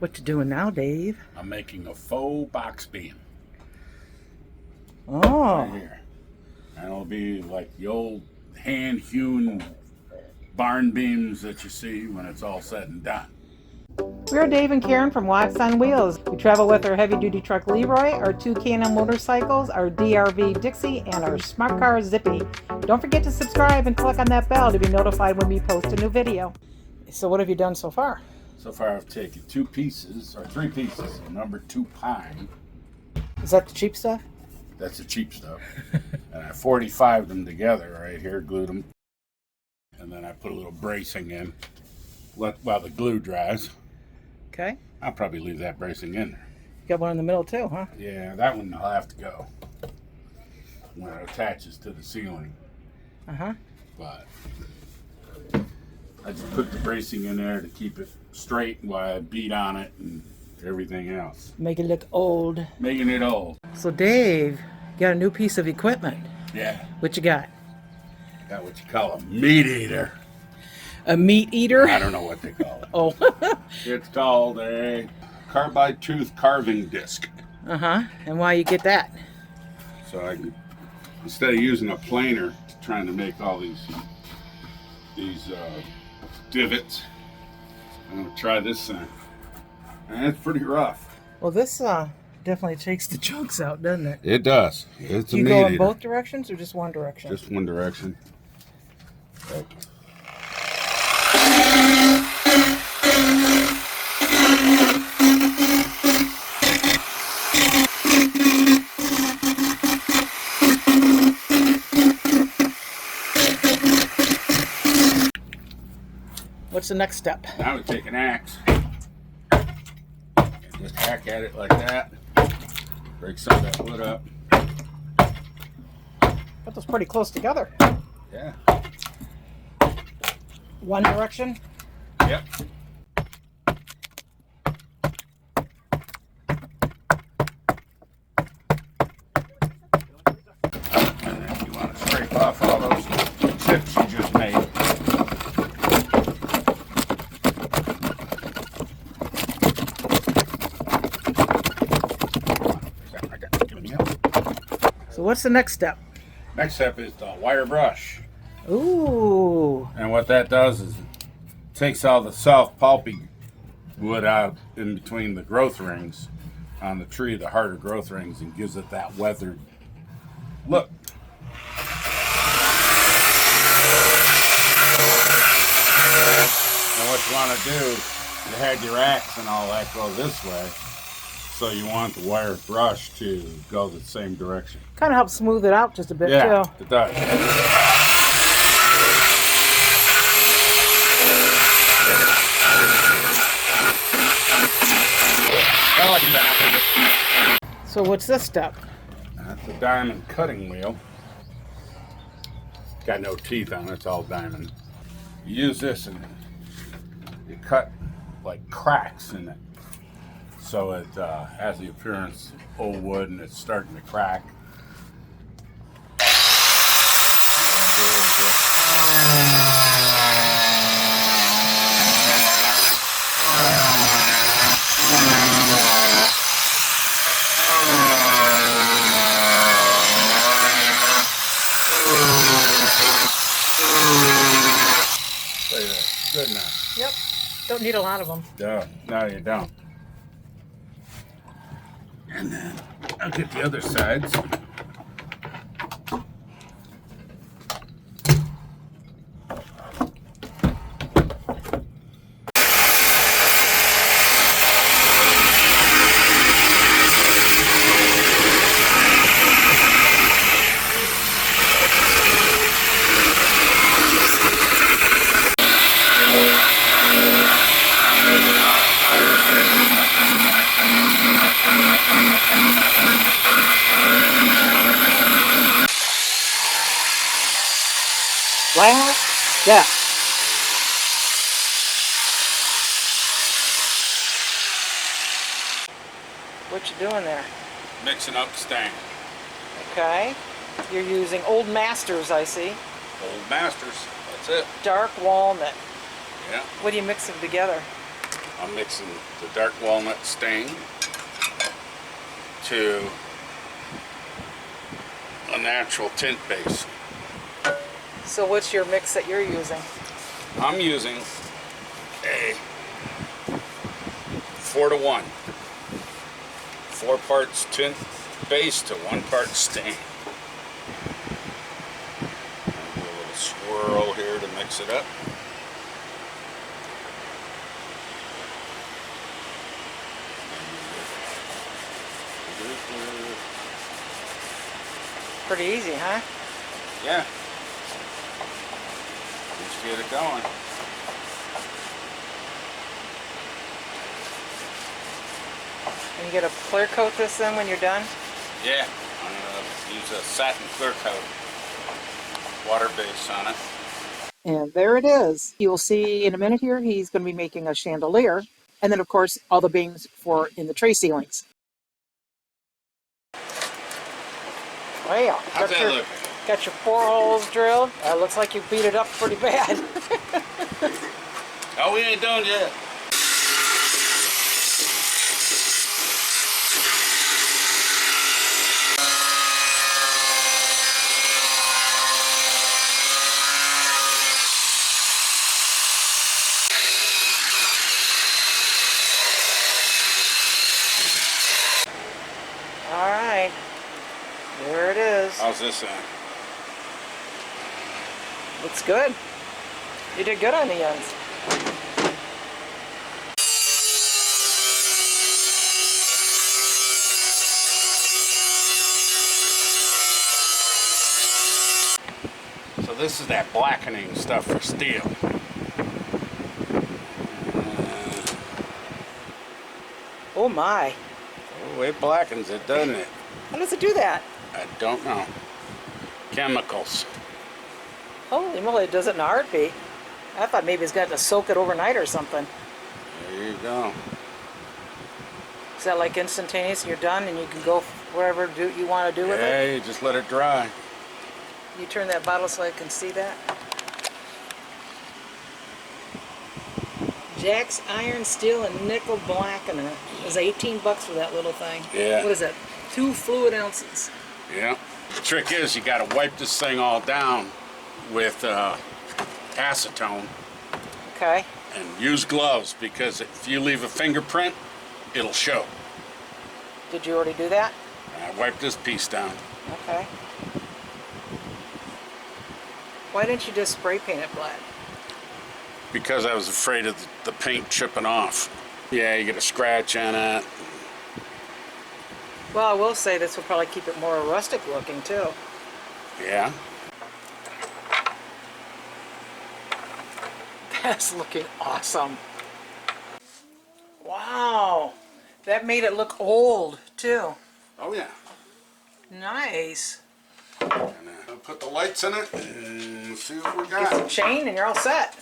What you doing now, Dave? I'm making a faux box beam. Oh. Right here. And it'll be like the old hand-hewn barn beams that you see when it's all said and done. We're Dave and Karen from Whatcha on Wheels. We travel with our heavy-duty truck Leroy, our two Can-Am motorcycles, our DRV Dixie, and our smart car Zippy. Don't forget to subscribe and click on that bell to be notified when we post a new video. So what have you done so far? So far I've taken three pieces of number 2 pine. Is that the cheap stuff? That's the cheap stuff. And I 45'd them together right here, glued them. And then I put a little bracing in while the glue dries. Okay. I'll probably leave that bracing in there. You got one in the middle too, huh? Yeah, that one will have to go when it attaches to the ceiling. Uh-huh. But I just put the bracing in there to keep it straight while I beat on it and everything else. Make it look old. Making it old. So Dave, you got a new piece of equipment. Yeah. What you got? Got what you call a meat eater. A meat eater? I don't know what they call it. Oh. It's called a carbide tooth carving disc. Uh-huh. And why you get that? So I can, instead of using a planer trying to make all these divots, I'm gonna try this thing. And it's pretty rough. Well, this definitely takes the chunks out, doesn't it? It does. It's a You meat go in eater. both directions or just one direction? Just one direction. Right. What's the next step? Now we take an axe and just hack at it like that. Break some of that wood up. Put those pretty close together. Yeah. One direction? Yep. And then you want to scrape off all those chips you just made. So what's the next step? Next step is the wire brush. Ooh. And what that does is it takes all the soft pulpy wood out in between the growth rings on the tree, the harder growth rings, and gives it that weathered look. And what you want to do, you had your axe and all that go this way, so you want the wire brush to go the same direction. Kind of helps smooth it out just a bit Yeah, too. it does. I like that. So what's this step? That's a diamond cutting wheel. Got no teeth on it, it's all diamond. You use this and you cut like cracks in it. So it has the appearance of old wood and it's starting to crack. Good enough. Yep. Don't need a lot of them. No, you don't. And then I'll get the other sides. Last step. What you doing there? Mixing up stain. Okay. You're using Old Masters, I see. Old Masters. That's it. Dark walnut. Yeah. What do you mix them together? I'm mixing the dark walnut stain to a natural tint base. So what's your mix that you're using? I'm using a 4-to-1. 4 parts tint base to 1 part stain. Do a little swirl here to mix it up. Pretty easy, huh? Yeah. Just get it going. And you get a clear coat this then when you're done? Yeah. I'm going to use a satin clear coat. Water base on it. And there it is. You'll see in a minute here, he's going to be making a chandelier. And then, of course, all the beams for in the tray ceilings. Wow. How's that look? Got your 4 holes drilled. Looks like you beat it up pretty bad. Oh, we ain't done yet. All right. There it is. How's this sound? Looks good. You did good on the ends. So this is that blackening stuff for steel. Oh my. Oh, it blackens it, doesn't it? How does it do that? I don't know. Chemicals. Holy moly, it does it in a heartbeat. I thought maybe it's got to soak it overnight or something. There you go. Is that like instantaneous? You're done and you can go wherever you want to do with it? Yeah, you just let it dry. You turn that bottle so I can see that. Jack's Iron, Steel, and Nickel Blackener. It was 18 bucks for that little thing. Yeah. What is that? 2 fluid ounces. Yeah. The trick is you got to wipe this thing all down with acetone. Okay. And use gloves, because if you leave a fingerprint, it'll show. Did you already do that? I wiped this piece down. Okay. Why didn't you just spray paint it black? Because I was afraid of the paint chipping off. Yeah, you get a scratch on it. Well, I will say this will probably keep it more rustic looking too. Yeah. That's looking awesome. Wow. That made it look old too. Oh yeah. Nice. And I'll put the lights in it and see what we Get some got. chain and you're all set.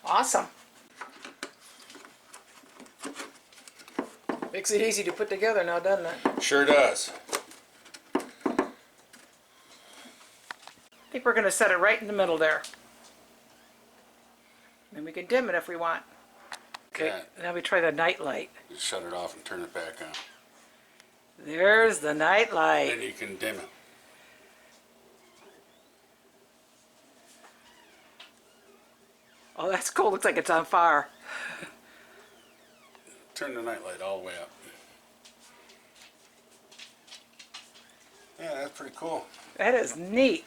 Awesome. Makes it easy to put together now, doesn't it? Sure does. I think we're going to set it right in the middle there. Then we can dim it if we want. Okay, Yeah. now we try the night light. Just shut it off and turn it back on. There's the night light. Then you can dim it. Oh, that's cool. Looks like it's on fire. Turn the night light all the way up. Yeah, that's pretty cool. That is neat.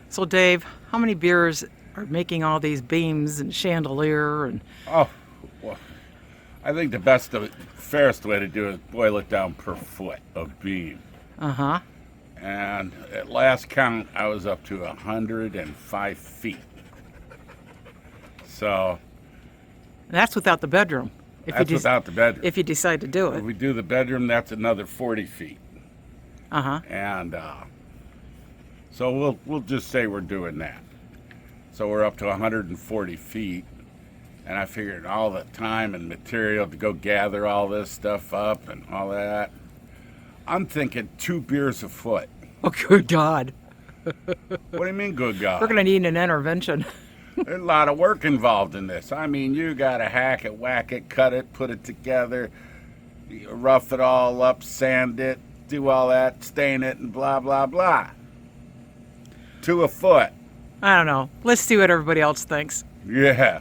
So Dave, how many beers are making all these beams and chandelier and... Oh, well, I think the fairest way to do it is boil it down per foot of beam. Uh-huh. And at last count, I was up to 105 feet. So That's without the bedroom. that's without the bedroom. If you decide to do If it. we do the bedroom, that's another 40 feet. Uh-huh. And so we'll just say we're doing that. So we're up to 140 feet. And I figured all the time and material to go gather all this stuff up and all that. I'm thinking 2 beers a foot. Oh, good God. What do you mean, good God? We're going to need an intervention. There's a lot of work involved in this. I mean, you gotta hack it, whack it, cut it, put it together, rough it all up, sand it, do all that, stain it, and blah, blah, blah. 2 a foot. I don't know. Let's see what everybody else thinks. Yeah.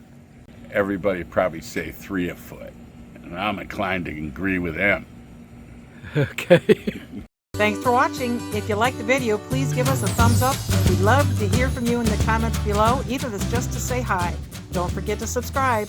Everybody probably say 3 a foot. And I'm inclined to agree with them. Okay. Thanks for watching. If you liked the video, please give us a thumbs up. We'd love to hear from you in the comments below, even if it's just to say hi. Don't forget to subscribe.